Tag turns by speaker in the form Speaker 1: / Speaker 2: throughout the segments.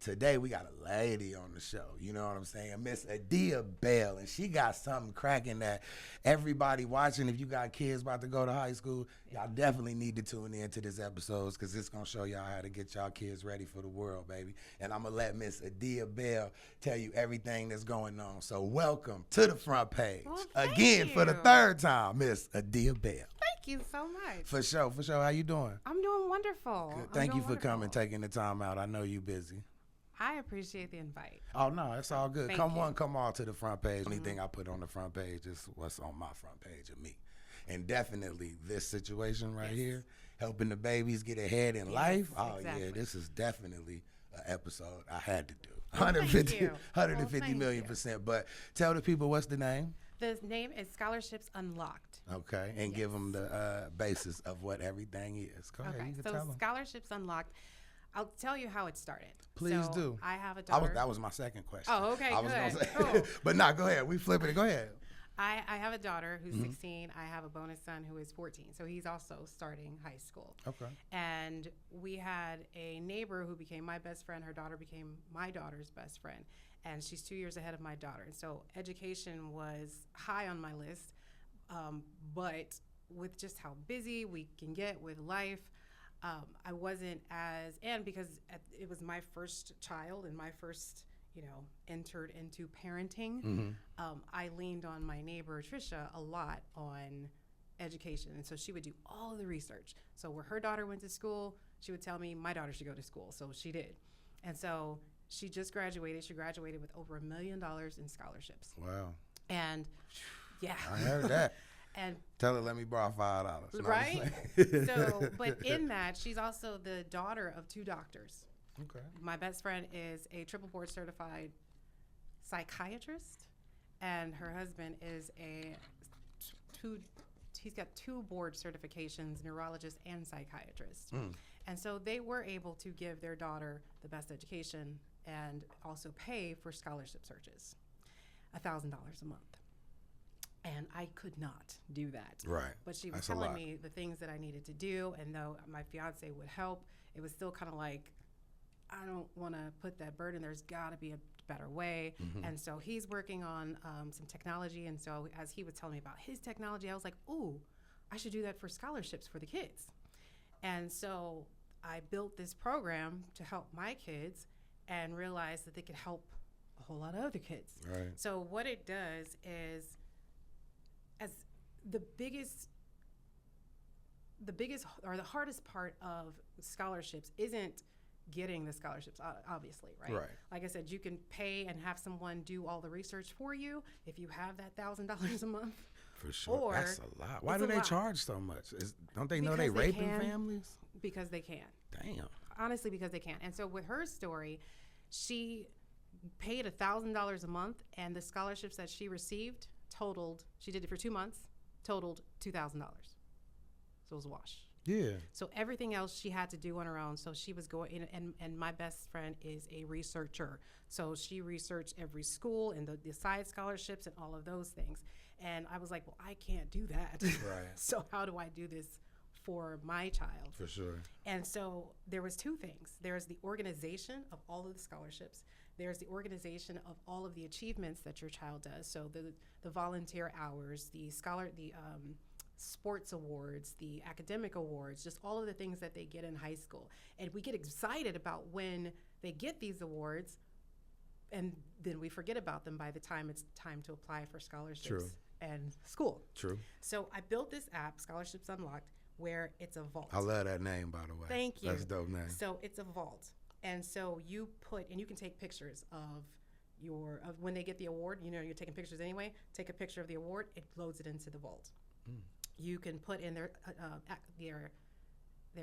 Speaker 1: Today we got a lady on the show, you know what I'm saying? Miss Adia Bell, and she got something cracking that everybody watching, if you got kids about to go to high school, y'all definitely need to tune in to this episode because it's going to show y'all how to get y'all kids ready for the world, baby. And I'm going to let Miss Adia Bell tell you everything that's going on. So welcome to the front page.
Speaker 2: Well,
Speaker 1: Again, for the third time, Miss Adia Bell.
Speaker 2: Thank you so much.
Speaker 1: For sure. How you doing?
Speaker 2: I'm doing wonderful.
Speaker 1: Good. Thank you for coming, taking the time out. I know you busy.
Speaker 2: I appreciate the invite.
Speaker 1: Oh, no, it's all good.
Speaker 2: Thank you.
Speaker 1: Come on to the front page. The only thing I put on the front page is what's on my front page of me. And definitely this situation right here, helping the babies get ahead in life. Oh,
Speaker 2: exactly.
Speaker 1: yeah, this is definitely an episode I had to do.
Speaker 2: Well,
Speaker 1: 150 million %. But tell the people what's the name.
Speaker 2: The name is Scholarships Unlocked.
Speaker 1: Okay, and give them the basis of what everything is. Go ahead, you can
Speaker 2: so
Speaker 1: tell them.
Speaker 2: Scholarships Unlocked, I'll tell you how it started.
Speaker 1: Please
Speaker 2: So
Speaker 1: do.
Speaker 2: I have a daughter.
Speaker 1: That was my second question.
Speaker 2: Oh, okay,
Speaker 1: I was
Speaker 2: good.
Speaker 1: gonna say,
Speaker 2: Cool.
Speaker 1: but no, go ahead. We flipping it. Go ahead.
Speaker 2: I have a daughter who's 16. I have a bonus son who is 14. So he's also starting high school.
Speaker 1: Okay.
Speaker 2: And we had a neighbor who became my best friend. Her daughter became my daughter's best friend. And she's 2 years ahead of my daughter. And so education was high on my list. But with just how busy we can get with life, I wasn't and because it was my first child and my first, entered into parenting, I leaned on my neighbor, Trisha, a lot on education. And so she would do all of the research. So where her daughter went to school, she would tell me my daughter should go to school. So she did. And so she just graduated. She graduated with over $1 million in scholarships.
Speaker 1: Wow.
Speaker 2: And yeah.
Speaker 1: I heard that.
Speaker 2: And
Speaker 1: tell her, let me borrow $5. No,
Speaker 2: right? So, but in that, she's also the daughter of 2 doctors.
Speaker 1: Okay.
Speaker 2: My best friend is a triple board certified psychiatrist, and her husband is he's got 2 board certifications, neurologist and psychiatrist. And so they were able to give their daughter the best education and also pay for scholarship searches, $1,000 a month. And I could not do that.
Speaker 1: Right.
Speaker 2: But she was
Speaker 1: That's a
Speaker 2: telling
Speaker 1: lot.
Speaker 2: me the things that I needed to do, and though my fiance would help, it was still kind of like, I don't want to put that burden. There's got to be a better way. And so he's working on some technology. And so as he was telling me about his technology, I was like, ooh, I should do that for scholarships for the kids. And so I built this program to help my kids and realized that they could help a whole lot of other kids.
Speaker 1: Right.
Speaker 2: So what it does is, as the biggest or the hardest part of scholarships isn't getting the scholarships, obviously, right?
Speaker 1: Right.
Speaker 2: Like I said, you can pay and have someone do all the research for you if you have that $1,000 a month.
Speaker 1: For sure.
Speaker 2: Or
Speaker 1: That's a lot. Why
Speaker 2: it's
Speaker 1: do
Speaker 2: a
Speaker 1: they
Speaker 2: lot.
Speaker 1: charge so much? Don't they know they
Speaker 2: Because they
Speaker 1: raping
Speaker 2: can.
Speaker 1: families?
Speaker 2: Because they can.
Speaker 1: Damn.
Speaker 2: Honestly, because they can. And so with her story, she paid $1,000 a month, and the scholarships that she received totaled, she did it for 2 months, totaled $2,000. So it was a wash.
Speaker 1: Yeah.
Speaker 2: So everything else she had to do on her own. So she was going in, and my best friend is a researcher. So she researched every school and the side scholarships and all of those things. And I was like, well, I can't do that.
Speaker 1: Right.
Speaker 2: So how do I do this for my child?
Speaker 1: For sure.
Speaker 2: And so there was 2 things. There's the organization of all of the scholarships. There's the organization of all of the achievements that your child does. So the volunteer hours, the sports awards, the academic awards, just all of the things that they get in high school. And we get excited about when they get these awards, and then we forget about them by the time it's time to apply for scholarships
Speaker 1: True.
Speaker 2: and school.
Speaker 1: True.
Speaker 2: So I built this app, Scholarships Unlocked, where it's a vault.
Speaker 1: I love that name, by the way.
Speaker 2: Thank you.
Speaker 1: That's a dope name.
Speaker 2: So it's a vault. And so you can take pictures of when they get the award. You're taking pictures anyway. Take a picture of the award. It loads it into the vault. You can put in their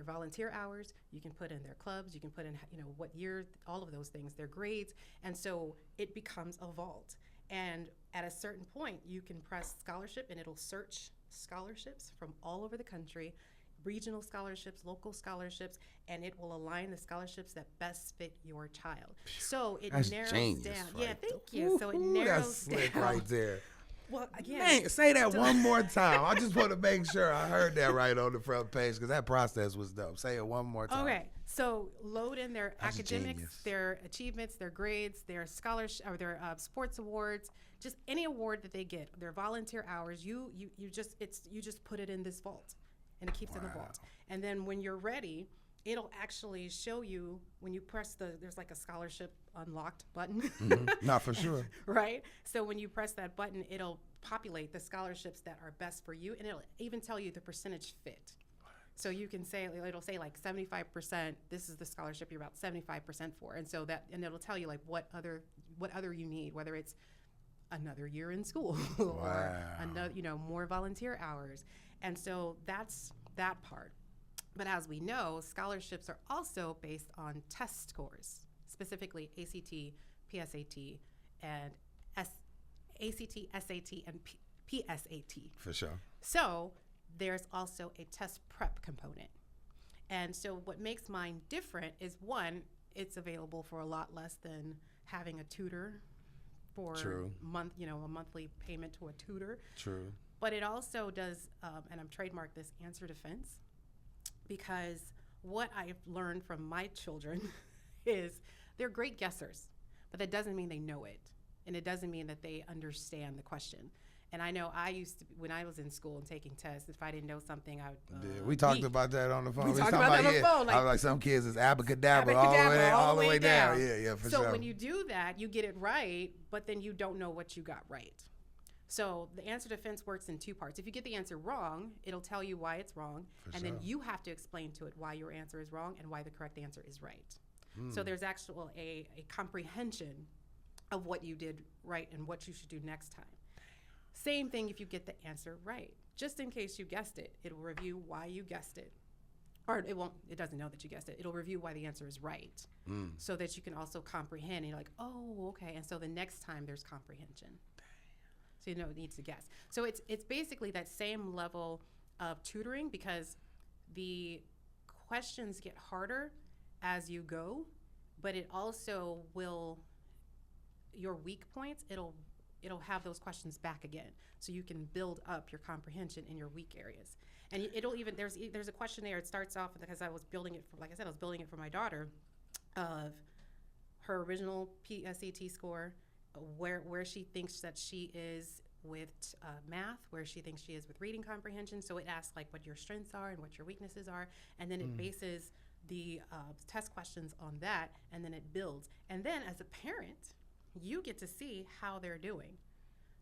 Speaker 2: volunteer hours. You can put in their clubs. You can put in what year, all of those things, their grades, and so it becomes a vault. And at a certain point, you can press scholarship, and it'll search scholarships from all over the country, regional scholarships, local scholarships, and it will align the scholarships that best fit your child. So it
Speaker 1: That's
Speaker 2: narrows
Speaker 1: genius
Speaker 2: down.
Speaker 1: right
Speaker 2: Yeah, thank
Speaker 1: there.
Speaker 2: you. So it
Speaker 1: Ooh,
Speaker 2: narrows
Speaker 1: that's slick
Speaker 2: down.
Speaker 1: right there.
Speaker 2: Well, again,
Speaker 1: Man, say that one more time. I just want to make sure I heard that right on the front page because that process was dope. Say it one more time.
Speaker 2: okay. So load in their
Speaker 1: That's
Speaker 2: academics,
Speaker 1: genius.
Speaker 2: their achievements, their grades, their scholarship, or their sports awards, just any award that they get, their volunteer hours. You just put it in this vault, and it keeps in the vault. And then when you're ready, it'll actually show you when you press there's like a scholarship unlocked button.
Speaker 1: Not for sure.
Speaker 2: Right? So when you press that button, it'll populate the scholarships that are best for you, and it'll even tell you the percentage fit. So you can say, it'll say like 75%, this is the scholarship you're about 75% for. And so and it'll tell you like what other you need, whether it's another year in school or another, more volunteer hours. And so that's that part. But as we know, scholarships are also based on test scores, specifically ACT, PSAT, and ACT, SAT, and PSAT.
Speaker 1: For sure.
Speaker 2: So there's also a test prep component. And so what makes mine different is, one, it's available for a lot less than having a tutor for a monthly payment to a tutor.
Speaker 1: True.
Speaker 2: But it also does, and I'm trademarked this, answer defense. Because what I've learned from my children is they're great guessers, but that doesn't mean they know it. And it doesn't mean that they understand the question. And I know I used to, when I was in school and taking tests, if I didn't know something, I would.
Speaker 1: We talked about that on the phone.
Speaker 2: We talked about that on the phone.
Speaker 1: I was like, some kids is abracadabra all the way down. Yeah, for sure.
Speaker 2: So when you do that, you get it right, but then you don't know what you got right. So the answer defense works in two parts. If you get the answer wrong, it'll tell you why it's wrong, then you have to explain to it why your answer is wrong and why the correct answer is right. So there's actual a comprehension of what you did right and what you should do next time. Same thing if you get the answer right. Just in case you guessed it, it'll review why you guessed it. Or it doesn't know that you guessed it. It'll review why the answer is right. So that you can also comprehend and you're like, oh, okay. And so the next time there's comprehension. So you know it needs to guess. So it's basically that same level of tutoring, because the questions get harder as you go, but it also will, your weak points, it'll have those questions back again, so you can build up your comprehension in your weak areas. And it'll even, there's a question there. It starts off because I was building it for, like I said, I was building it for my daughter, of her original PSAT score, where she thinks that she is with math, where she thinks she is with reading comprehension. So it asks like what your strengths are and what your weaknesses are, and then it bases the test questions on that, and then it builds. And then as a parent, you get to see how they're doing.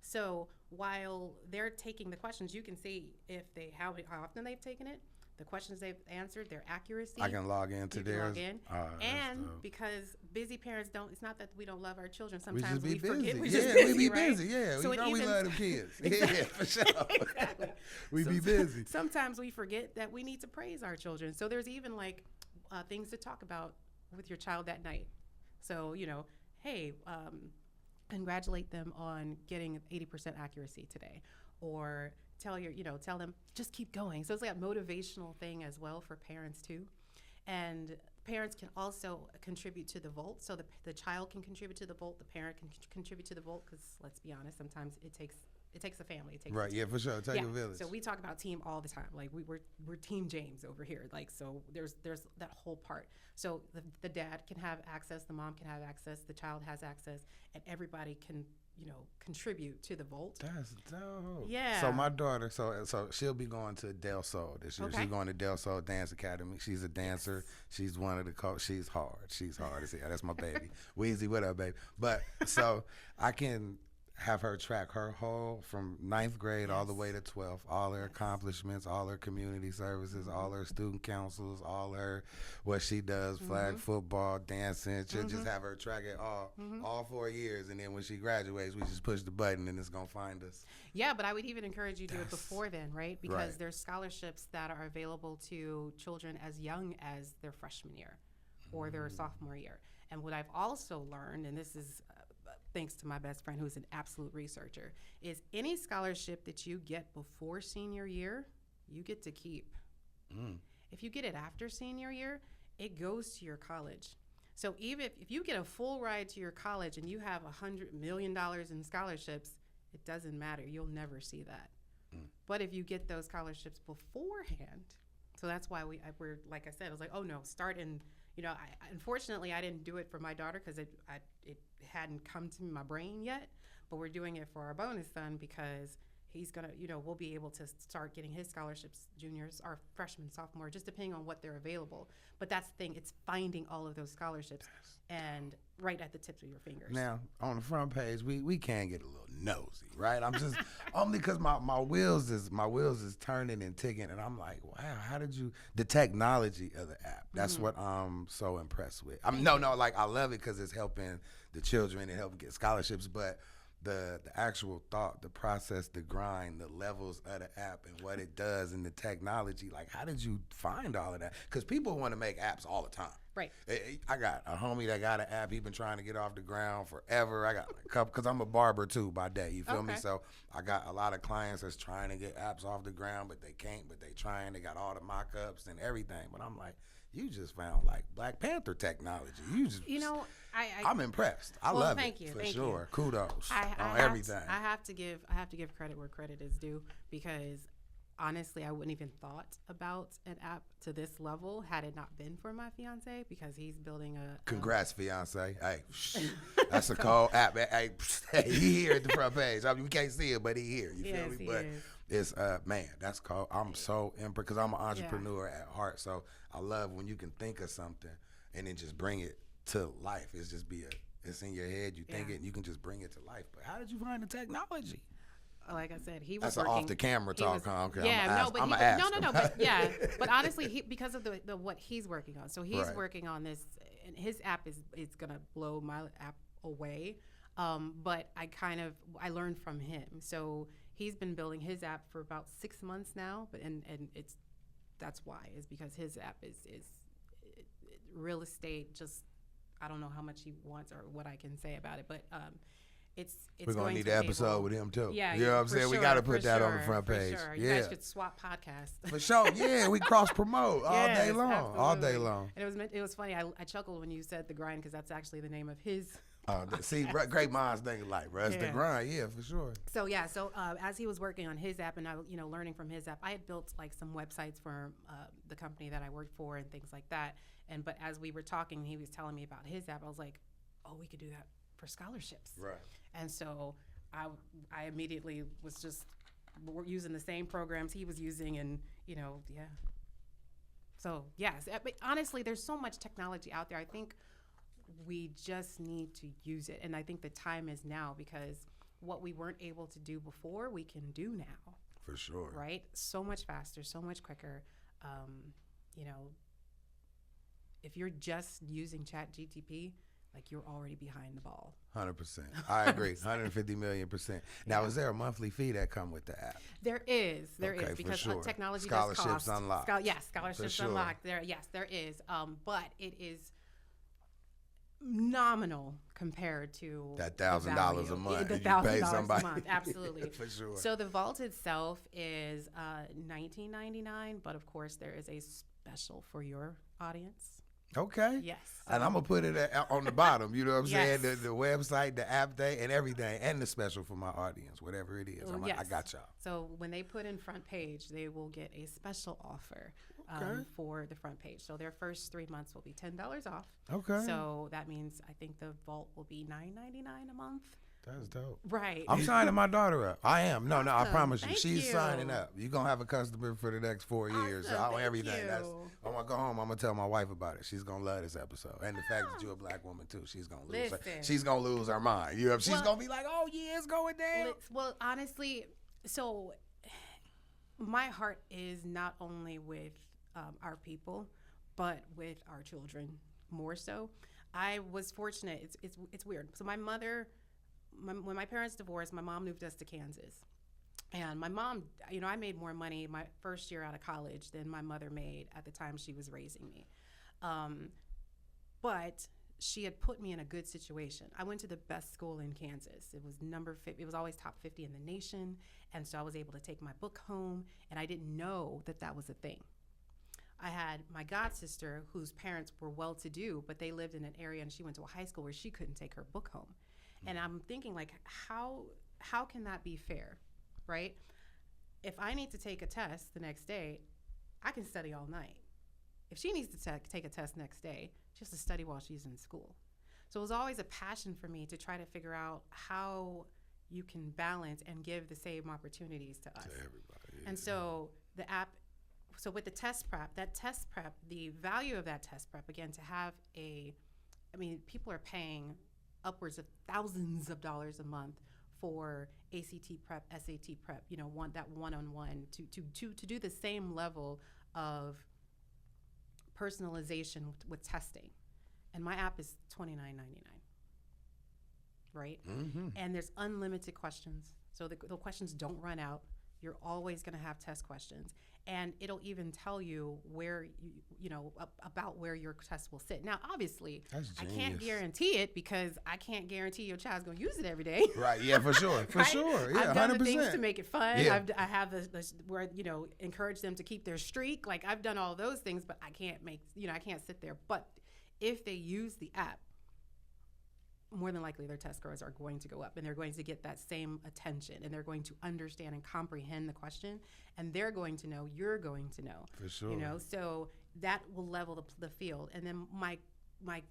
Speaker 2: So while they're taking the questions, you can see if how often they've taken it, the questions they've answered, their accuracy.
Speaker 1: I can log into theirs.
Speaker 2: Log in. And because busy parents it's not that we don't love our children.
Speaker 1: We
Speaker 2: Sometimes
Speaker 1: just be busy.
Speaker 2: forget. We
Speaker 1: be busy. Yeah,
Speaker 2: So
Speaker 1: we know we love them kids.
Speaker 2: Exactly.
Speaker 1: Yeah, for sure.
Speaker 2: Exactly.
Speaker 1: We be busy.
Speaker 2: Sometimes we forget that we need to praise our children. So there's even like things to talk about with your child that night. So, hey, congratulate them on getting 80% accuracy today, or tell them just keep going. So it's like a motivational thing as well for parents too. And parents can also contribute to the vault. So the child can contribute to the vault, the parent can contribute to the vault, because let's be honest, sometimes it takes a family. It takes
Speaker 1: right, yeah, for sure. Take a village.
Speaker 2: So we talk about team all the time. Like we're Team James over here. Like, so there's that whole part. So the dad can have access, the mom can have access, the child has access, and everybody can contribute to the vault.
Speaker 1: That's dope.
Speaker 2: Yeah.
Speaker 1: So my daughter, so she'll be going to Del Sol this year.
Speaker 2: Okay.
Speaker 1: She's going to Del Sol Dance Academy. She's a dancer. Yes. She's one of the she's hard. She's hard as hell. That's my baby. Weezy, what up, baby? But so I can have her track her whole from 9th grade all the way to 12th, all her accomplishments, all her community services, all her student councils, all her what she does, flag football, dancing. She'll just have her track it all 4 years, and then when she graduates, we just push the button and it's gonna find us.
Speaker 2: Yeah, but I would even encourage you to do it before then, right? Because there's scholarships that are available to children as young as their freshman year or their sophomore year. And what I've also learned, and this is thanks to my best friend who's an absolute researcher, is any scholarship that you get before senior year, you get to keep. If you get it after senior year, it goes to your college. So even if you get a full ride to your college and you have $100 million in scholarships, it doesn't matter. You'll never see that.
Speaker 1: Mm.
Speaker 2: But if you get those scholarships beforehand, so that's why we're, like I said, I was like, oh no, start in, unfortunately I didn't do it for my daughter because it hadn't come to my brain yet, but we're doing it for our bonus son because he's gonna, we'll be able to start getting his scholarships, juniors or freshman, sophomore, just depending on what they're available. But that's the thing, it's finding all of those scholarships and right at the tips of your fingers.
Speaker 1: Now, on the front page, we can get a little nosy, right? I'm just only because my wheels is turning and ticking, and I'm like, wow, how did you the technology of the app? That's what I'm so impressed with. Like I love it because it's helping the children and helping get scholarships, but the actual thought, the process, the grind, the levels of the app and what it does and the technology, like how did you find all of that? Because people want to make apps all the time.
Speaker 2: Right.
Speaker 1: I got a homie that got an app. He been trying to get off the ground forever. I got a couple, because I'm a barber too by day. You feel me?
Speaker 2: Okay.
Speaker 1: So I got a lot of clients that's trying to get apps off the ground, but they can't, but they trying. They got all the mock-ups and everything. But I'm like, you just found like Black Panther technology. I'm impressed. I love
Speaker 2: thank
Speaker 1: it
Speaker 2: you,
Speaker 1: for
Speaker 2: thank
Speaker 1: sure.
Speaker 2: you.
Speaker 1: Kudos on
Speaker 2: I
Speaker 1: everything.
Speaker 2: have to give credit where credit is due because honestly, I wouldn't even thought about an app to this level had it not been for my fiance because he's building a.
Speaker 1: Congrats, fiance. Hey, that's a cold app. Hey, he here at the front page. I mean, we can't see it, but he here. You feel me? But it's man, that's cold. I'm so impressed because I'm an entrepreneur at heart. So I love when you can think of something and then just bring it to life. It's just it's in your head. You think it, and you can just bring it to life. But how did you find the technology?
Speaker 2: Like I said, he was
Speaker 1: That's
Speaker 2: working.
Speaker 1: an off the camera talk, huh? Okay,
Speaker 2: Yeah,
Speaker 1: I'm
Speaker 2: but yeah, but honestly, because of the what he's working on. So he's working on this, and his app is gonna blow my app away. But I learned from him. So he's been building his app for about 6 months now, but and that's why is because his app is real estate. Just I don't know how much he wants or what I can say about it, but we're
Speaker 1: gonna need an episode with him too.
Speaker 2: Yeah,
Speaker 1: you know what I'm saying?
Speaker 2: Sure,
Speaker 1: we got to put that on the front
Speaker 2: for
Speaker 1: page.
Speaker 2: Sure.
Speaker 1: Yeah,
Speaker 2: you guys could swap podcasts.
Speaker 1: For sure. Yeah, we cross promote all day long,
Speaker 2: absolutely.
Speaker 1: all day long.
Speaker 2: And it was funny. I chuckled when you said The Grind because that's actually the name of his.
Speaker 1: See, great minds think alike, bro. It's The Grind, yeah, for sure.
Speaker 2: So as he was working on his app and I, learning from his app, I had built like some websites for the company that I worked for and things like that. But as we were talking, he was telling me about his app. I was like, oh, we could do that for scholarships.
Speaker 1: Right.
Speaker 2: And so I immediately was just using the same programs he was using, and So yes, but honestly, there's so much technology out there. I think we just need to use it, and I think the time is now because what we weren't able to do before, we can do now.
Speaker 1: For sure.
Speaker 2: Right? So much faster, so much quicker. If you're just using ChatGPT, like you're already behind the ball.
Speaker 1: 100%. I agree. 150 million%. Now, is there a monthly fee that come with the app?
Speaker 2: There is because
Speaker 1: sure.
Speaker 2: Technology
Speaker 1: scholarships
Speaker 2: does cost.
Speaker 1: Unlocked.
Speaker 2: Scholarships unlocked. There is. But it is nominal compared to
Speaker 1: that $1,000 a month.
Speaker 2: The $1,000 a month, absolutely.
Speaker 1: For sure.
Speaker 2: So the vault itself is $19.99, but of course there is a special for your audience.
Speaker 1: Okay.
Speaker 2: Yes.
Speaker 1: And I'm going to put it on the bottom, you know what I'm
Speaker 2: Yes.
Speaker 1: saying? The website, the app day, and everything, and the special for my audience, whatever it is. I got y'all.
Speaker 2: So when they put in front page, they will get a special offer for the front page. So their first 3 months will be $10 off.
Speaker 1: Okay.
Speaker 2: So that means I think the vault will be $9.99 a month.
Speaker 1: That's dope.
Speaker 2: Right.
Speaker 1: I'm signing my daughter up. I am. No, I promise you.
Speaker 2: Thank
Speaker 1: She's
Speaker 2: you.
Speaker 1: signing up. You're going to have a customer for the next 4 years.
Speaker 2: Awesome. Thank
Speaker 1: Everything.
Speaker 2: you.
Speaker 1: I want to go home. I'm going to tell my wife about it. She's going to love this episode. And the fact that you're a black woman, too. She's going to lose her. She's going to lose her mind. You know, she's going to be like, oh, yeah, it's going down.
Speaker 2: Well, honestly, so my heart is not only with our people, but with our children more so. I was fortunate. It's weird. So my mother... when my parents divorced, my mom moved us to Kansas. And my mom, I made more money my first year out of college than my mother made at the time she was raising me. But she had put me in a good situation. I went to the best school in Kansas. It was it was always top 50 in the nation. And so I was able to take my book home, and I didn't know that was a thing. I had my god sister whose parents were well-to-do, but they lived in an area and she went to a high school where she couldn't take her book home. And I'm thinking, like, how how can that be fair, right? If I need to take a test the next day, I can study all night. If she needs to take a test next day, she has to study while she's in school. So it was always a passion for me to try to figure out how you can balance and give the same opportunities to us.
Speaker 1: To everybody. Yeah.
Speaker 2: And so the app, so with the test prep, the value of that test prep, again, to have people are paying upwards of thousands of dollars a month for ACT prep, SAT prep, that one-on-one to do the same level of personalization with testing. And my app is $29.99, right?
Speaker 1: Mm-hmm.
Speaker 2: And there's unlimited questions. So the questions don't run out. You're always going to have test questions. And it'll even tell you where, about where your test will sit. Now, obviously, I can't guarantee it because I can't guarantee your child's going to use it every day.
Speaker 1: Right, yeah, for sure,
Speaker 2: right?
Speaker 1: sure. Yeah,
Speaker 2: I've done
Speaker 1: 100%.
Speaker 2: the things to make it fun.
Speaker 1: Yeah.
Speaker 2: I have the where, encourage them to keep their streak. Like, I've done all those things, but I can't I can't sit there. But if they use the app, more than likely their test scores are going to go up, and they're going to get that same attention, and they're going to understand and comprehend the question, and they're going to know, you're going to know.
Speaker 1: For sure.
Speaker 2: So that will level the field. And then my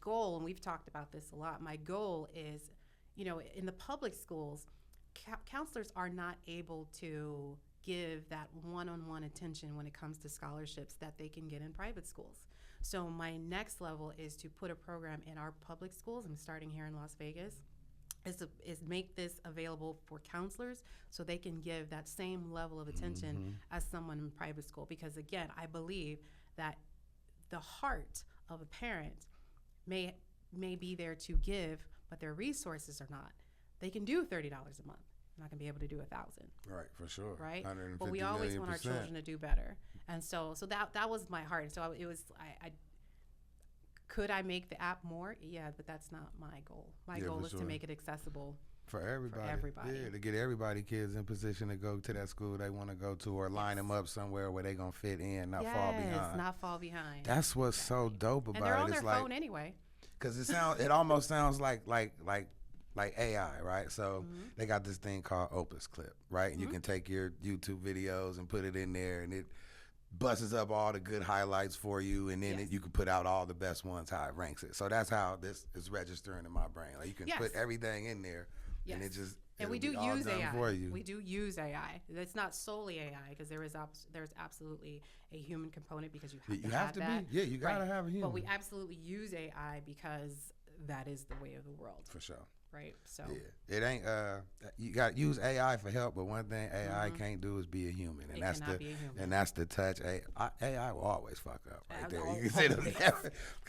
Speaker 2: goal, and we've talked about this a lot, my goal is, in the public schools, counselors are not able to give that one-on-one attention when it comes to scholarships that they can get in private schools. So my next level is to put a program in our public schools. I'm starting here in Las Vegas. Is make this available for counselors so they can give that same level of attention as someone in private school. Because again, I believe that the heart of a parent may be there to give, but their resources are not. They can do $30 a month. I'm not gonna be able to do 1,000.
Speaker 1: Right, for sure.
Speaker 2: Right,
Speaker 1: 150
Speaker 2: but we always want our children to do better, and so that was my heart. So it was could I make the app more? Yeah, but that's not my goal. My goal is to make it accessible
Speaker 1: for everybody.
Speaker 2: Yeah,
Speaker 1: to get kids in position to go to that school they want to go to, or line them up somewhere where they're gonna fit in, not fall behind.
Speaker 2: Not fall behind.
Speaker 1: That's what's so dope about it.
Speaker 2: And they're on their phone anyway.
Speaker 1: Because it almost sounds like AI, right? So they got this thing called Opus Clip, right? And you can take your YouTube videos and put it in there, and it busts up all the good highlights for you, and then you can put out all the best ones, how it ranks it. So that's how this is registering in my brain. Like, you can put everything in there, and it just
Speaker 2: and we do use AI.
Speaker 1: For you.
Speaker 2: We do use AI. It's not solely AI, because there's absolutely a human component, because you have to have that.
Speaker 1: Yeah, you gotta have a human.
Speaker 2: But we absolutely use AI because that is the way of the world.
Speaker 1: For sure.
Speaker 2: Right. So
Speaker 1: it ain't you got to use AI for help, but one thing AI can't do is be a human, and that's the touch. AI will always fuck up right there. You can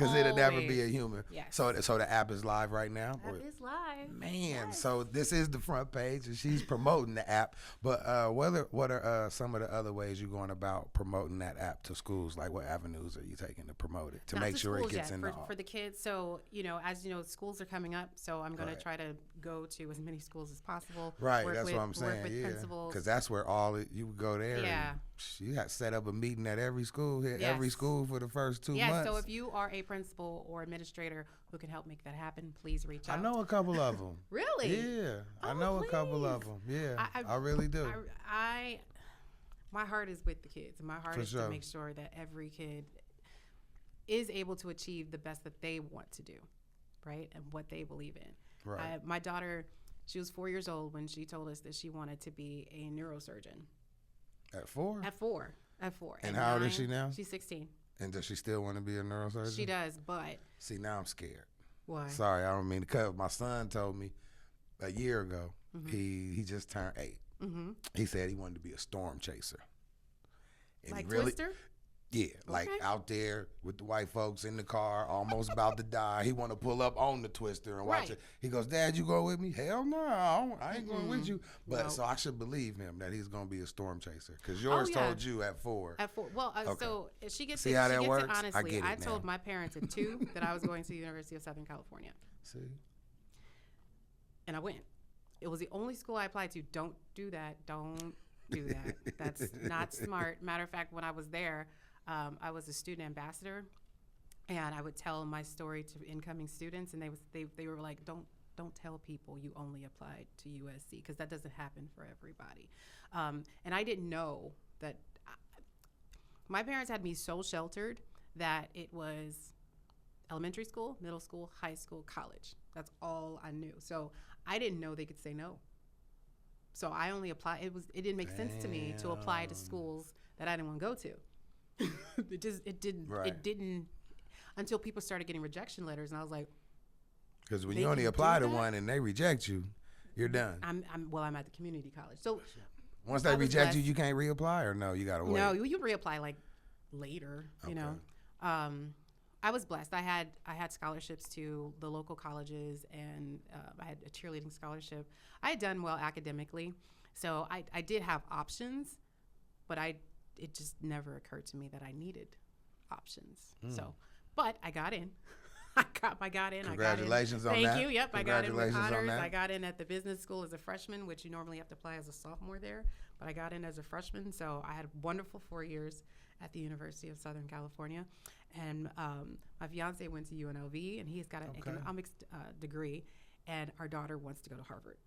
Speaker 1: say it'll never be a human.
Speaker 2: Yes.
Speaker 1: So the app is live right now.
Speaker 2: It is live.
Speaker 1: Man, so this is the front page, and she's promoting the app. But what are some of the other ways you're going about promoting that app to schools? Like, what avenues are you taking to promote it make sure it gets in
Speaker 2: for the kids? So as you know, schools are coming up, so I'm going to try to go to as many schools as possible.
Speaker 1: Right, that's what I'm saying.
Speaker 2: Work with principals.
Speaker 1: Because that's where you would go there.
Speaker 2: Yeah.
Speaker 1: And you got to set up a meeting at every school here, every school for the first 2 months.
Speaker 2: Yeah, so if you are a principal or administrator who can help make that happen, please reach out.
Speaker 1: I know a couple of them.
Speaker 2: Really?
Speaker 1: Yeah, I know a couple of them. Yeah, I really do.
Speaker 2: My heart is with the kids. My heart is to make sure that every kid is able to achieve the best that they want to do, right, and what they believe in. Right. My daughter, she was 4 years old when she told us that she wanted to be a neurosurgeon.
Speaker 1: At 4?
Speaker 2: At 4.
Speaker 1: And how old is she now?
Speaker 2: She's 16.
Speaker 1: And does she still want to be a neurosurgeon?
Speaker 2: She does, but...
Speaker 1: See, now I'm scared.
Speaker 2: Why?
Speaker 1: Sorry, I don't mean to cut. My son told me a year ago, he just turned 8. He said he wanted to be a storm chaser. And
Speaker 2: like Twister?
Speaker 1: Yeah, like out there with the white folks in the car, almost about to die. He want to pull up on the Twister and watch it. He goes, "Dad, you go with me?" Hell no, I ain't going with you. But so I should believe him that he's going to be a storm chaser, because yours told you at 4.
Speaker 2: At 4. Well, so she gets
Speaker 1: See how that works?
Speaker 2: It, honestly,
Speaker 1: I get it
Speaker 2: told my parents at 2 that I was going to the University of Southern California.
Speaker 1: See?
Speaker 2: And I went. It was the only school I applied to. Don't do that. Don't do that. That's not smart. Matter of fact, when I was there, I was a student ambassador, and I would tell my story to incoming students, and they were like, "Don't don't tell people you only applied to USC, because that doesn't happen for everybody. And I didn't know that. My parents had me so sheltered that it was elementary school, middle school, high school, college. That's all I knew. So I didn't know they could say no. So I only applied. It didn't make sense to me to apply to schools that I didn't want to go to. It didn't until people started getting rejection letters, and I was like,
Speaker 1: because when you only apply to one and they reject you, you're done.
Speaker 2: I'm at the community college. So
Speaker 1: once they reject you, you can't reapply, or no, you gotta wait.
Speaker 2: No, you reapply like later.
Speaker 1: Okay.
Speaker 2: You know, I was blessed. I had scholarships to the local colleges, and I had a cheerleading scholarship. I had done well academically, so I did have options, but it just never occurred to me that I needed options. So, but I got in. I got in.
Speaker 1: Congratulations on that.
Speaker 2: Thank you. Yep, I got in with honors.
Speaker 1: that.
Speaker 2: I got in at the business school as a freshman, which you normally have to apply as a sophomore there. But I got in as a freshman, so I had wonderful 4 years at the University of Southern California. And my fiance went to UNLV, and he's got an economics degree, and our daughter wants to go to Harvard.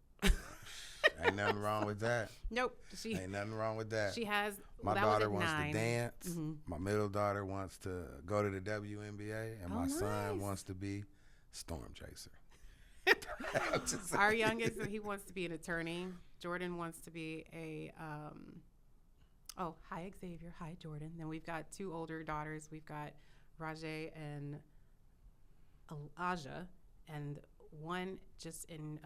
Speaker 1: Ain't nothing wrong with that.
Speaker 2: Nope.
Speaker 1: Ain't nothing wrong with that.
Speaker 2: She has.
Speaker 1: My
Speaker 2: that
Speaker 1: daughter
Speaker 2: was at
Speaker 1: wants
Speaker 2: 9.
Speaker 1: to dance.
Speaker 2: Mm-hmm.
Speaker 1: My middle daughter wants to go to the WNBA, and my son wants to be storm chaser.
Speaker 2: Our youngest, he wants to be an attorney. Jordan wants to be a. Hi Xavier. Hi Jordan. Then we've got 2 older daughters. We've got Rajay and Aja, and one just in.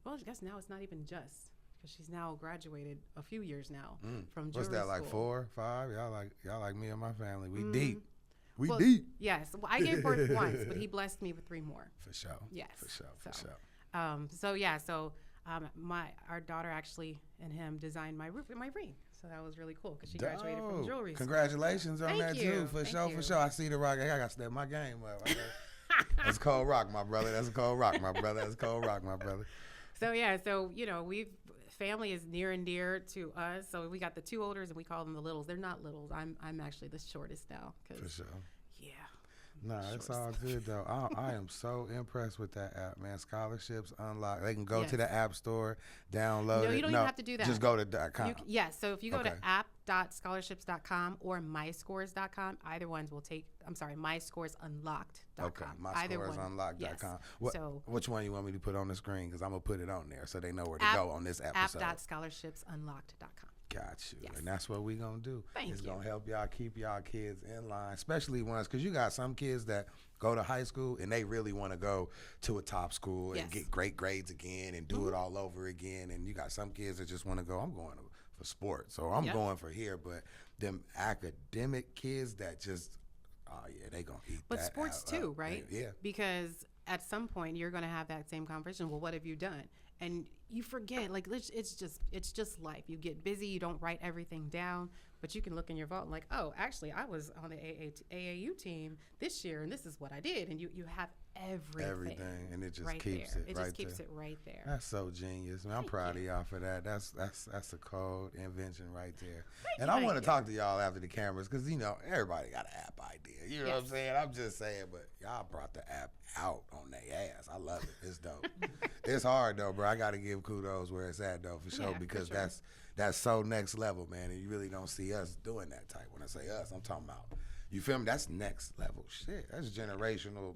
Speaker 2: I guess now it's not even just, because she's now graduated a few years now from jury
Speaker 1: What's that, like
Speaker 2: school.
Speaker 1: 4, 5? Y'all like me and my family. We deep. We
Speaker 2: Well,
Speaker 1: deep.
Speaker 2: Yes. Well, I gave birth once, but he blessed me with 3 more.
Speaker 1: For sure.
Speaker 2: Yes.
Speaker 1: For sure.
Speaker 2: So,
Speaker 1: For sure.
Speaker 2: Our daughter actually and him designed my ring. So that was really cool, because she graduated from
Speaker 1: Dope.
Speaker 2: jewelry school.
Speaker 1: Congratulations on
Speaker 2: Thank
Speaker 1: that
Speaker 2: you.
Speaker 1: too. For
Speaker 2: Thank
Speaker 1: sure.
Speaker 2: you.
Speaker 1: I see the rock. I gotta step my game up. That's cold rock, my brother. That's cold rock, my brother. That's cold rock, my brother.
Speaker 2: So family is near and dear to us. So we got the 2 olders, and we call them the littles. They're not littles. I'm actually the shortest now.
Speaker 1: For sure.
Speaker 2: Yeah.
Speaker 1: Nah, it's all good though. I am so impressed with that app, man. Scholarships Unlocked. They can go to the App Store, download it.
Speaker 2: No, you don't even have to do that.
Speaker 1: Just go to .com.
Speaker 2: Yes. So if you go to app.scholarships.com or myscores.com, either ones will take. I'm sorry, myscoresunlocked.com.
Speaker 1: Okay, myscoresunlocked.com.
Speaker 2: Yes.
Speaker 1: Which one you want me to put on the screen? Because I'm gonna put it on there so they know where to go on this episode.
Speaker 2: App.scholarshipsunlocked.com.
Speaker 1: Got you.
Speaker 2: Yes.
Speaker 1: And that's what we gonna do. It's
Speaker 2: you.
Speaker 1: gonna help y'all keep y'all kids in line, especially ones, because you got some kids that go to high school and they really want to go to a top school and get great grades again and do it all over again. And you got some kids that just want to go, I'm going for sports, or I'm going for here. But them academic kids that just, they gonna eat
Speaker 2: but
Speaker 1: that
Speaker 2: sports
Speaker 1: out,
Speaker 2: too, right?
Speaker 1: Yeah.
Speaker 2: Because at some point you're going to have that same conversation. Well, what have you done? And you forget, like, it's just life. You get busy, you don't write everything down, but you can look in your vault and like, oh, actually, I was on the AAU team this year, and this is what I did. And you have everything,
Speaker 1: and it just
Speaker 2: right
Speaker 1: keeps
Speaker 2: there.
Speaker 1: it
Speaker 2: It
Speaker 1: right
Speaker 2: just keeps
Speaker 1: there.
Speaker 2: it right there.
Speaker 1: That's so genius, man. I'm proud of y'all for that. That's a cold invention right there. And I want to talk to y'all after the cameras, because everybody got an app idea. You know what I'm saying? I'm just saying, but y'all brought the app out on their ass. I love it. It's dope. It's hard though, bro. I got to give kudos where it's at though, for sure, because
Speaker 2: for sure.
Speaker 1: that's so next level, man. And you really don't see us doing that type. When I say us, I'm talking about, you feel me? That's next level shit. That's generational,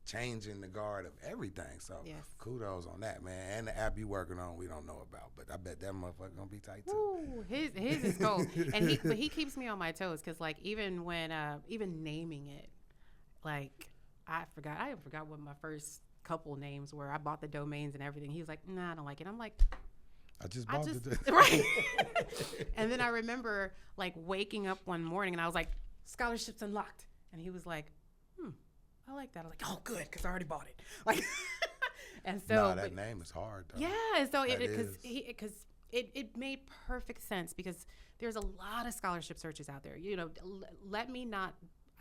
Speaker 1: changing the guard of everything. So kudos on that, man. And the app you working on, we don't know about, but I bet that motherfucker gonna be tight too.
Speaker 2: Ooh, his is gold. And he keeps me on my toes, because like even when even naming it, like I forgot what my first couple names were. I bought the domains and everything. He was like, nah, I don't like it. I'm like,
Speaker 1: I just bought it.
Speaker 2: Right. And then I remember like waking up one morning and I was like, Scholarships Unlocked. And he was like, I like that. I was like, oh, good, because I already bought it. Like, and so
Speaker 1: that name is hard though.
Speaker 2: Yeah, so because it made perfect sense, because there's a lot of scholarship searches out there. I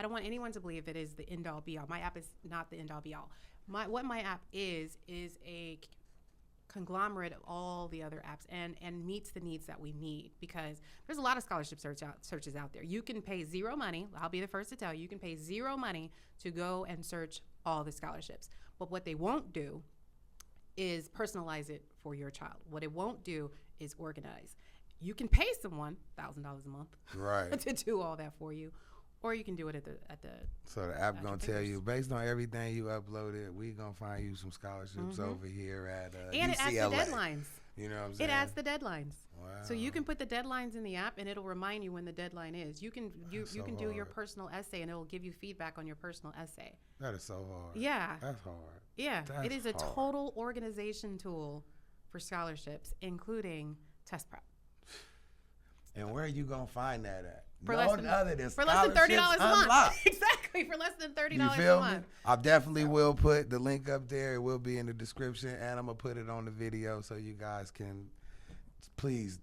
Speaker 2: don't want anyone to believe that is the end all be all. My app is not the end all be all. What my app is a conglomerate of all the other apps and meets the needs that we need, because there's a lot of scholarship searches out there. You can pay zero money. I'll be the first to tell you, you can pay zero money to go and search all the scholarships. But what they won't do is personalize it for your child. What it won't do is organize. You can pay someone $1,000 a month
Speaker 1: Right.
Speaker 2: to do all that for you, or you can do it at the
Speaker 1: So the app
Speaker 2: At
Speaker 1: gonna
Speaker 2: your
Speaker 1: tell
Speaker 2: fingers.
Speaker 1: you, based on everything you uploaded, we gonna find you some scholarships over here at
Speaker 2: and it adds
Speaker 1: UCLA.
Speaker 2: the deadlines.
Speaker 1: You know what I'm saying?
Speaker 2: It adds the deadlines.
Speaker 1: Wow.
Speaker 2: So you can put the deadlines in the app, and it'll remind you when the deadline is. You can you
Speaker 1: That's so
Speaker 2: can do your
Speaker 1: hard.
Speaker 2: personal essay, and it'll give you feedback on your personal essay.
Speaker 1: That is so hard.
Speaker 2: Yeah,
Speaker 1: That's hard.
Speaker 2: yeah.
Speaker 1: That's
Speaker 2: It is a
Speaker 1: hard.
Speaker 2: total organization tool for scholarships, including test prep.
Speaker 1: And where are you gonna find that at?
Speaker 2: For
Speaker 1: None
Speaker 2: less than
Speaker 1: other than
Speaker 2: $30 a month.
Speaker 1: Unlocked.
Speaker 2: Exactly, for less than $30
Speaker 1: You
Speaker 2: a
Speaker 1: feel me?
Speaker 2: month.
Speaker 1: I definitely will put the link up there. It will be in the description, and I'm gonna put it on the video so you guys can please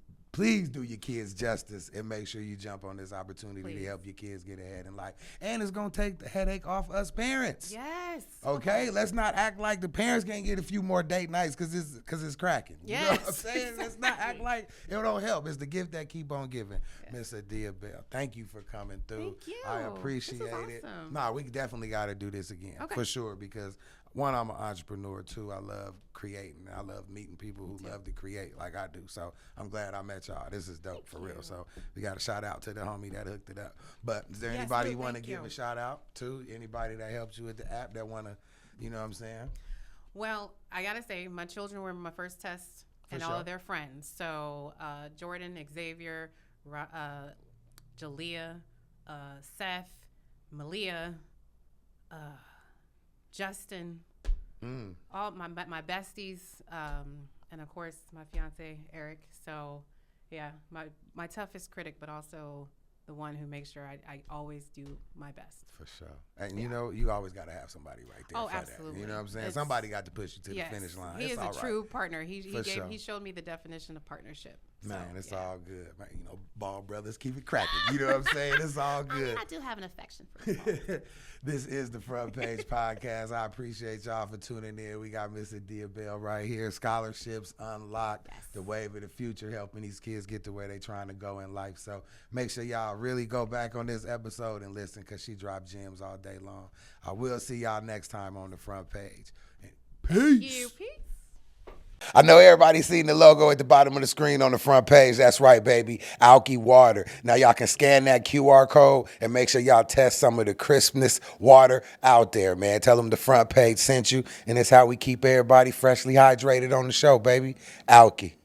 Speaker 1: do your kids justice and make sure you jump on this opportunity to
Speaker 2: Please.
Speaker 1: help your kids get ahead in life. And it's gonna take the headache off us parents.
Speaker 2: Yes.
Speaker 1: Okay, let's not act like the parents can't get a few more date nights because it's cracking. You know what I'm
Speaker 2: Yes,
Speaker 1: saying? Let's not act like it don't help. It's the gift that keep on giving. Miss Adia Bell, thank you for coming through.
Speaker 2: Thank you.
Speaker 1: I
Speaker 2: This
Speaker 1: appreciate
Speaker 2: was
Speaker 1: it.
Speaker 2: awesome.
Speaker 1: Nah, we definitely got to do this again
Speaker 2: Okay.
Speaker 1: for sure because one, I'm an entrepreneur too. I love creating. I love meeting people who love to create like I do. So I'm glad I met y'all. This is dope for real. So we got a shout out to the homie that hooked it up. But is there
Speaker 2: Yes,
Speaker 1: anybody
Speaker 2: Lou,
Speaker 1: you want to
Speaker 2: thank
Speaker 1: give
Speaker 2: you.
Speaker 1: a shout out to? Anybody that helped you with the app that want to, you know what I'm saying?
Speaker 2: Well, I gotta say, my children were my first test,
Speaker 1: For
Speaker 2: and all
Speaker 1: sure.
Speaker 2: of their friends. So Jordan, Xavier, Jalea, Seth, Malia, Justin, all my besties, and of course my fiance Eric. So yeah, my toughest critic, but also the one who makes sure I always do my best.
Speaker 1: For sure. And you know, you always got to have somebody right there
Speaker 2: Oh,
Speaker 1: for
Speaker 2: absolutely.
Speaker 1: that. You know what I'm saying?
Speaker 2: It's-
Speaker 1: Somebody got to push you to
Speaker 2: Yes,
Speaker 1: the finish line.
Speaker 2: he
Speaker 1: It's
Speaker 2: is
Speaker 1: all
Speaker 2: a
Speaker 1: right.
Speaker 2: true partner.
Speaker 1: For sure.
Speaker 2: He showed me the definition of partnership.
Speaker 1: Man,
Speaker 2: So,
Speaker 1: it's
Speaker 2: yeah.
Speaker 1: all good. Man, you know, Ball Brothers keep it cracking. You know what I'm saying? It's all good.
Speaker 2: I do have an affection for him.
Speaker 1: This is the Front Page Podcast. I appreciate y'all for tuning in. We got Miss Adia Bell right here. Scholarships Unlocked,
Speaker 2: Yes.
Speaker 1: the wave of the future, helping these kids get to where they trying to go in life. So make sure y'all really go back on this episode and listen because she dropped gems all day long. I will see y'all next time on the Front Page. And peace.
Speaker 2: Peace.
Speaker 1: I know everybody's seen the logo at the bottom of the screen on the front page. That's right, baby. Alki Water. Now y'all can scan that QR code and make sure y'all test some of the crispness water out there, man. Tell them the front page sent you, and it's how we keep everybody freshly hydrated on the show, baby. Alki.